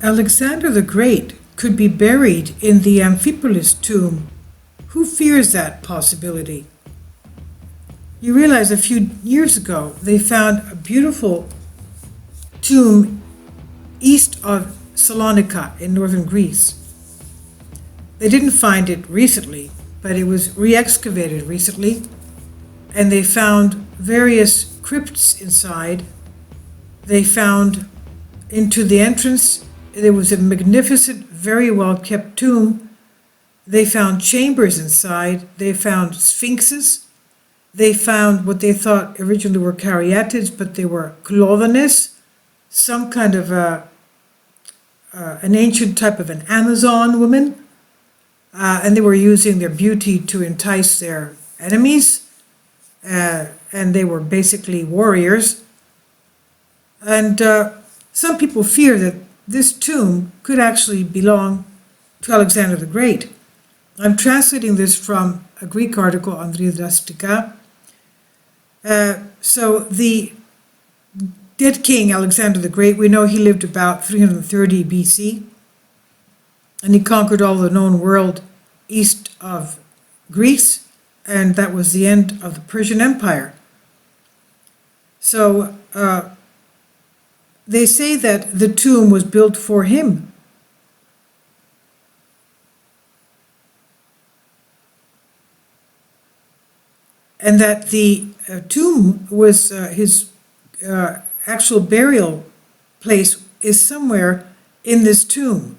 Alexander the Great could be buried in the Amphipolis tomb. Who fears that possibility? You realize a few years ago they found a beautiful tomb east of Salonika in northern Greece. They didn't find it recently, but it was re-excavated recently, and they found various crypts inside. They found into the entrance, there was a magnificent, very well kept tomb. They found chambers inside. They found sphinxes. They found what they thought originally were caryatids, but they were clothones, some kind of an ancient type of an Amazon woman. And they were using their beauty to entice their enemies. And they were basically warriors. And some people fear that this tomb could actually belong to Alexander the Great. I'm translating this from a Greek article on Hydra. So the dead king Alexander the Great, we know he lived about 330 BC, and he conquered all the known world east of Greece, and that was the end of the Persian Empire. So they say that the tomb was built for him. And that the tomb was his actual burial place is somewhere in this tomb.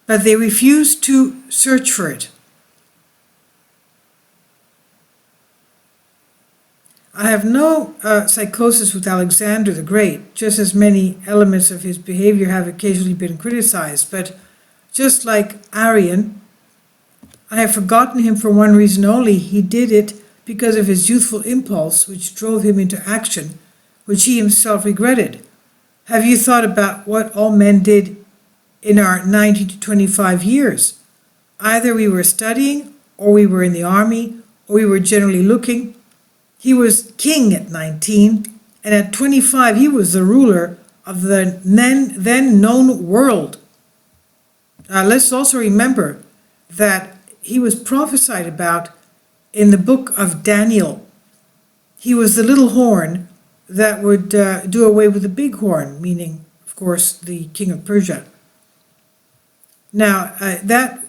But they refused to search for it. I have no psychosis with Alexander the Great, just as many elements of his behavior have occasionally been criticized. But just like Arian, I have forgotten him for one reason only. He did it because of his youthful impulse, which drove him into action, which he himself regretted. Have you thought about what all men did in our 19 to 25 years? Either we were studying, or we were in the army, or we were generally looking. He was king at 19, and at 25 he was the ruler of the then known world. Let's also remember that he was prophesied about in the book of Daniel. He was the little horn that would do away with the big horn, meaning, of course, the king of Persia. Now, that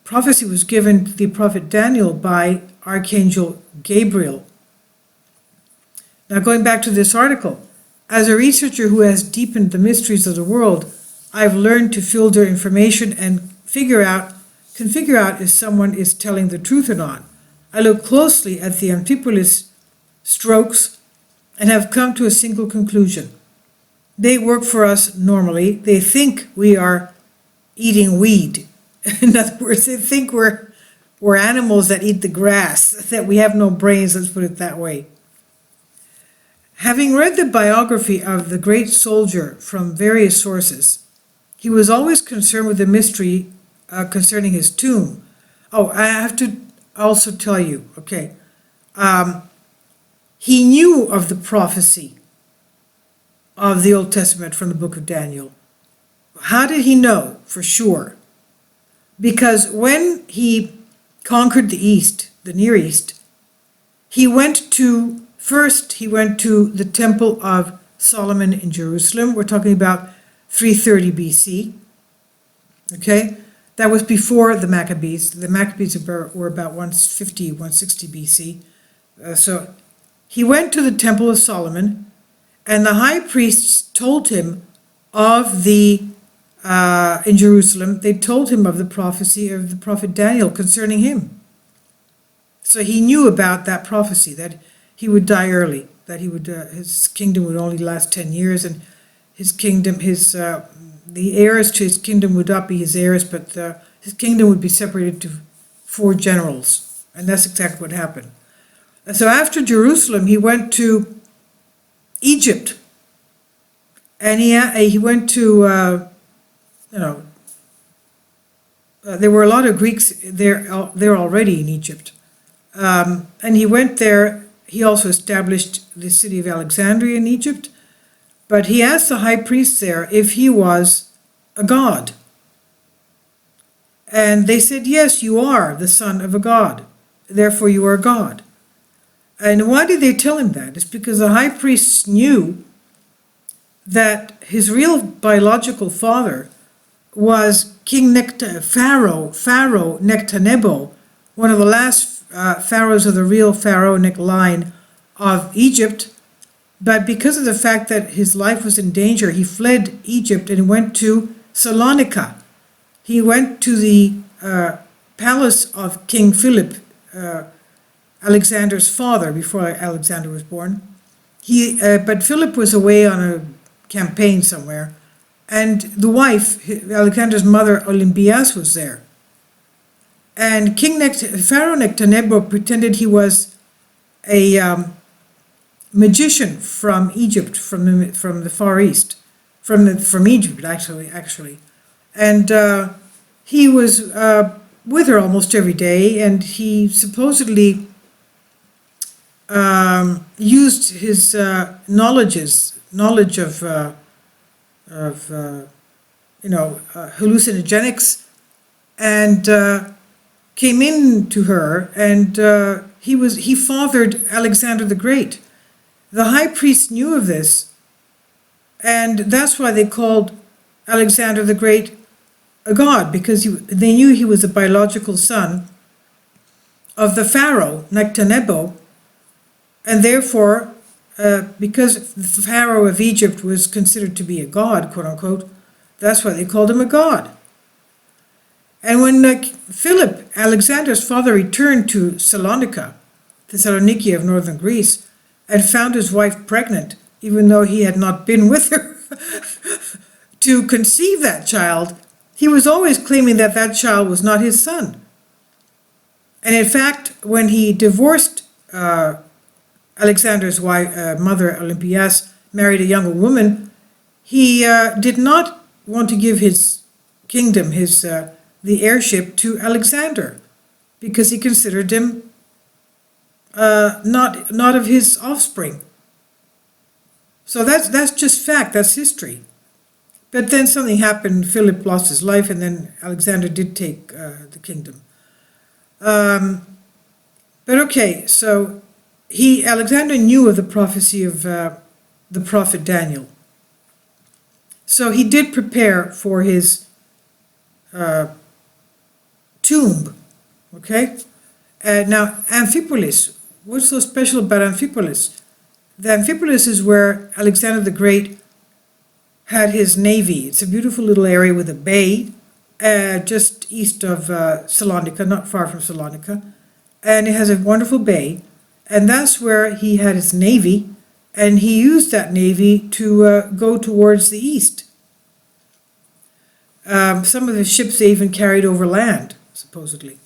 prophecy was given to the prophet Daniel by Archangel Gabriel. Now, going back to this article, as a researcher who has deepened the mysteries of the world, I've learned to filter information and can figure out if someone is telling the truth or not. I look closely at the Amphipolis strokes and have come to a single conclusion. They work for us normally. They think we are eating weed. In other words, they think we're animals that eat the grass, that we have no brains, let's put it that way. Having read the biography of the great soldier from various sources, he was always concerned with the mystery concerning his tomb. Oh, I have to also tell you, okay, he knew of the prophecy of the Old Testament from the book of Daniel. How did he know for sure? Because when he conquered the East, the Near East, he went to the Temple of Solomon in Jerusalem. We're talking about 330 BC. Okay? That was before the Maccabees. The Maccabees were about 150, 160 BC. So he went to the Temple of Solomon, and the high priests told him of in Jerusalem, they told him of the prophecy of the prophet Daniel concerning him. So he knew about that prophecy, that he would die early, that his kingdom would only last 10 years, and the heirs to his kingdom would not be his heirs, but his kingdom would be separated to 4 generals, and that's exactly what happened. And so after Jerusalem, he went to Egypt, and he went to, there were a lot of Greeks there already in Egypt, and he went there. He also established the city of Alexandria in Egypt, But he asked the high priest there if he was a god. And they said, yes, you are the son of a god. Therefore you are a god. And why did they tell him that? It's because the high priest knew that his real biological father was Pharaoh Nectanebo, one of the last pharaohs of the real pharaonic line of Egypt. But because of the fact that his life was in danger, he fled Egypt and went to Salonika. He went to the palace of King Philip, Alexander's father, before Alexander was born. But Philip was away on a campaign somewhere, and the wife, Alexander's mother, Olympias, was there. And Pharaoh Nectanebo pretended he was a magician from Egypt, from the Far East, from Egypt actually, and he was with her almost every day, and he supposedly used his knowledge of hallucinogenics, and came in to her, and he fathered Alexander the Great. The high priest knew of this, and that's why they called Alexander the Great a god, because they knew he was a biological son of the pharaoh Nectanebo, and therefore, because the pharaoh of Egypt was considered to be a god, quote unquote, that's why they called him a god. And when Philip, Alexander's father, returned to Salonika, Thessaloniki of northern Greece, and found his wife pregnant, even though he had not been with her to conceive that child, he was always claiming that that child was not his son. And in fact, when he divorced Alexander's wife, mother, Olympias, married a younger woman, he did not want to give his kingdom, the heirship, to Alexander, because he considered him not of his offspring. So that's just fact, that's history. But then something happened, Philip lost his life, and then Alexander did take the kingdom. But okay, so Alexander knew of the prophecy of the prophet Daniel. So he did prepare for his tomb, okay? Now, Amphipolis, what's so special about Amphipolis? The Amphipolis is where Alexander the Great had his navy. It's a beautiful little area with a bay, just east of Salonika, not far from Salonika. And it has a wonderful bay. And that's where he had his navy, and he used that navy to go towards the east. Some of the ships they even carried over land, supposedly.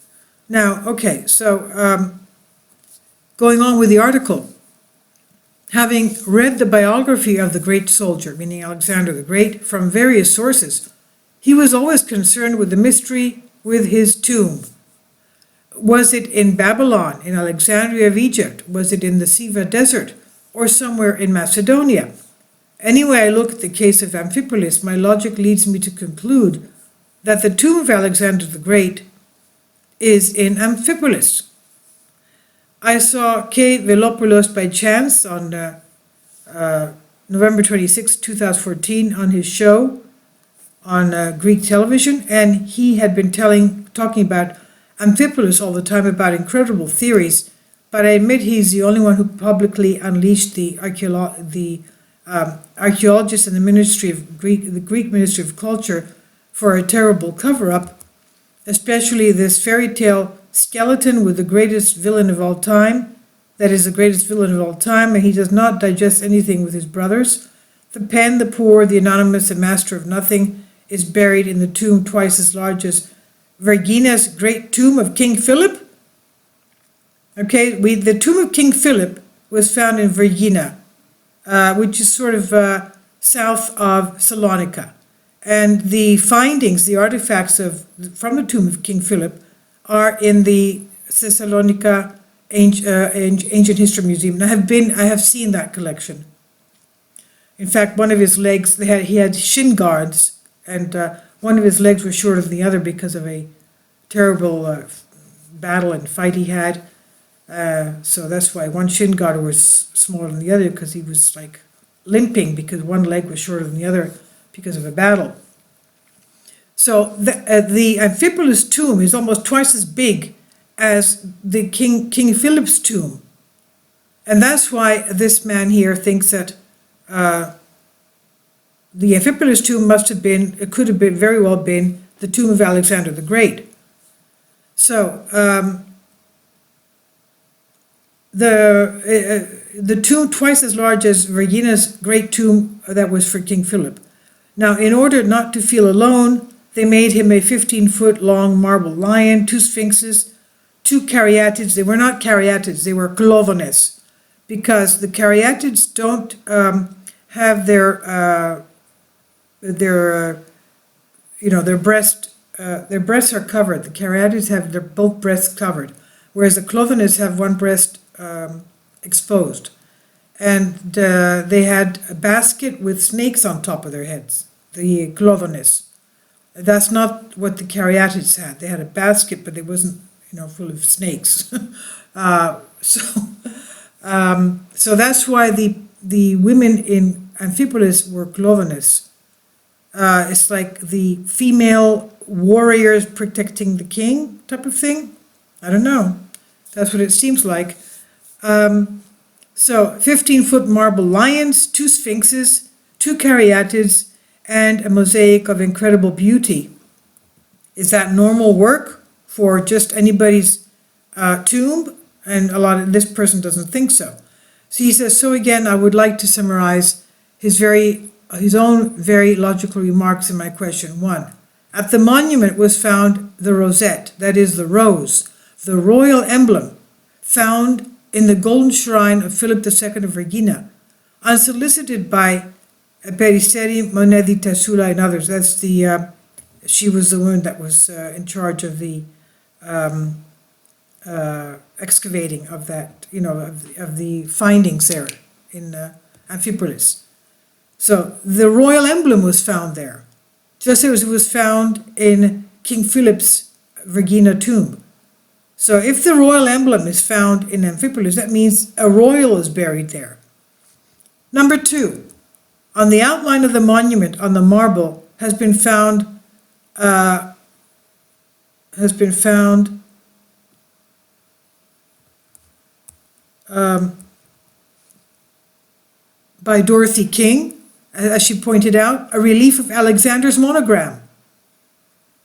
Now, okay, so going on with the article. Having read the biography of the great soldier, meaning Alexander the Great, from various sources, he was always concerned with the mystery with his tomb. Was it in Babylon, in Alexandria of Egypt? Was it in the Siva Desert, or somewhere in Macedonia? Anyway, I look at the case of Amphipolis, my logic leads me to conclude that the tomb of Alexander the Great is in Amphipolis. I saw K. Velopoulos by chance on November 26, 2014, on his show on Greek television, and he had been talking about Amphipolis all the time, about incredible theories, but I admit he's the only one who publicly unleashed the archaeologists in the Greek Ministry of Culture for a terrible cover-up, especially this fairy tale skeleton with the greatest villain of all time, that is the greatest villain of all time, and he does not digest anything with his brothers. The pen, the poor, the anonymous, and master of nothing is buried in the tomb twice as large as Vergina's great tomb of King Philip. Okay, the tomb of King Philip was found in Vergina, which is sort of south of Salonika. And the findings, the artifacts from the tomb of King Philip, are in the Thessalonica Ancient History Museum. And I have seen that collection. In fact, one of his legs, he had shin guards, and one of his legs was shorter than the other because of a terrible battle and fight he had. So that's why one shin guard was smaller than the other, because he was like limping because one leg was shorter than the other because of a battle. So the Amphipolis tomb is almost twice as big as the King Philip's tomb. And that's why this man here thinks that the Amphipolis tomb could have been very well been the tomb of Alexander the Great. So the tomb twice as large as Regina's great tomb that was for King Philip. Now, in order not to feel alone, they made him a 15-foot long marble lion, 2 sphinxes, 2 caryatids. They were not caryatids, they were clovones, because the caryatids don't have their breasts are covered. The caryatids have both breasts covered, whereas the clovones have one breast exposed. And they had a basket with snakes on top of their heads, the clovones. That's not what the caryatids had. They had a basket, but it wasn't, full of snakes. So that's why the women in Amphipolis were clovones. It's like the female warriors protecting the king type of thing. I don't know. That's what it seems like. So 15-foot marble lions, 2 sphinxes, 2 caryatids, and a mosaic of incredible beauty. Is that normal work for just anybody's tomb? And this person doesn't think so. So he says, so again, I would like to summarize his own very logical remarks in my question. 1, at the monument was found the rosette, that is the rose, the royal emblem, found in the golden shrine of Philip II of Regina, unsolicited by Peristeri, Monedi, Tasula, and others. That's she was the woman that was in charge of the excavating of that, of the findings there in Amphipolis. So the royal emblem was found there, just as it was found in King Philip's Regina tomb. So if the royal emblem is found in Amphipolis, that means a royal is buried there. Number 2, on the outline of the monument on the marble has been found by Dorothy King, as she pointed out, a relief of Alexander's monogram.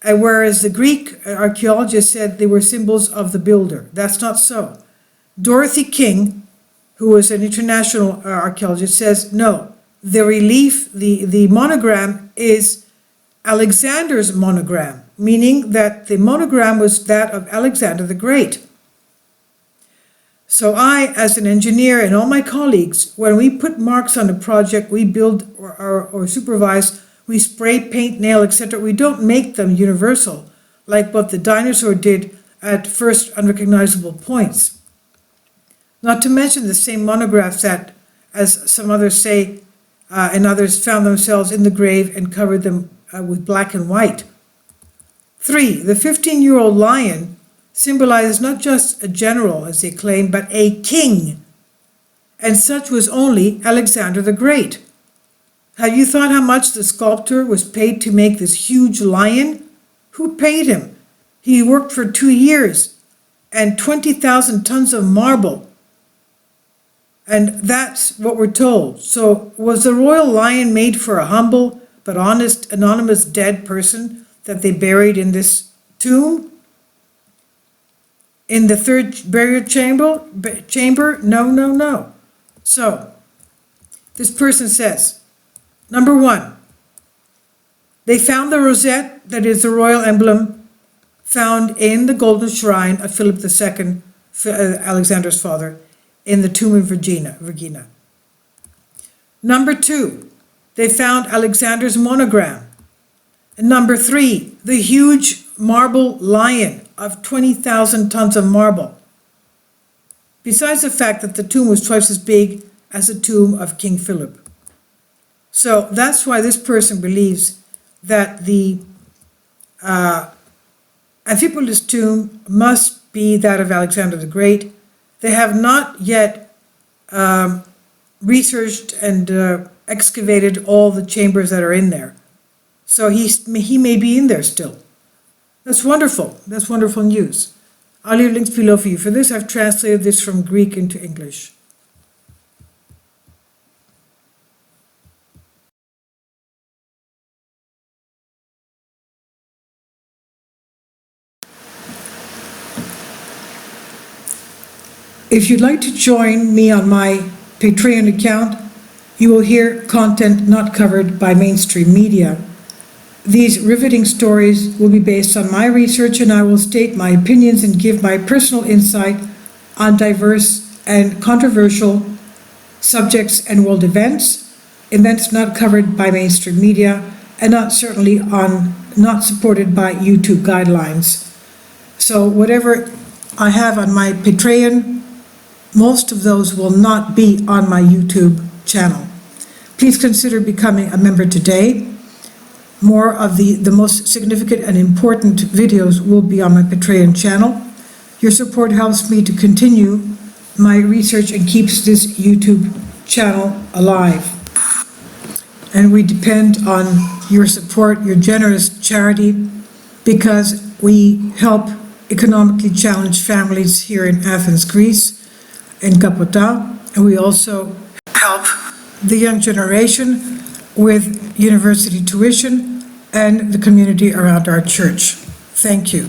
Whereas the Greek archaeologists said they were symbols of the builder. That's not so. Dorothy King, who was an international archaeologist, says no, the relief, the monogram is Alexander's monogram, meaning that the monogram was that of Alexander the Great. So I, as an engineer, and all my colleagues, when we put marks on a project, we build or supervise, we spray, paint, nail, etc. We don't make them universal, like what the dinosaur did at first unrecognizable points. Not to mention the same monographs that, as some others say, and others found themselves in the grave and covered them with black and white. 3, the 15-year-old lion symbolizes not just a general, as they claim, but a king. And such was only Alexander the Great. Have you thought how much the sculptor was paid to make this huge lion? Who paid him? He worked for 2 years and 20,000 tons of marble. And that's what we're told. So was the royal lion made for a humble but honest, anonymous dead person that they buried in this tomb? In the 3rd burial chamber? No. So, this person says, number 1, they found the rosette, that is the royal emblem, found in the golden shrine of Philip II, Alexander's father, in the tomb of Regina. Number 2, they found Alexander's monogram. And number 3, the huge marble lion of 20,000 tons of marble. Besides the fact that the tomb was twice as big as the tomb of King Philip. So that's why this person believes that the Amphipolis tomb must be that of Alexander the Great. They have not yet researched and excavated all the chambers that are in there. So he may be in there still. That's wonderful. That's wonderful news. I'll leave links below for you. For this, I've translated this from Greek into English. If you'd like to join me on my Patreon account, you will hear content not covered by mainstream media. These riveting stories will be based on my research, and I will state my opinions and give my personal insight on diverse and controversial subjects and world events not covered by mainstream media, and not supported by YouTube guidelines. So whatever I have on my Patreon, most of those will not be on my YouTube channel. Please consider becoming a member today. More of the most significant and important videos will be on my Patreon channel. Your support helps me to continue my research and keeps this YouTube channel alive. And we depend on your support, your generous charity, because we help economically challenged families here in Athens, Greece, in Kapota, and we also help the young generation with university tuition and the community around our church. Thank you.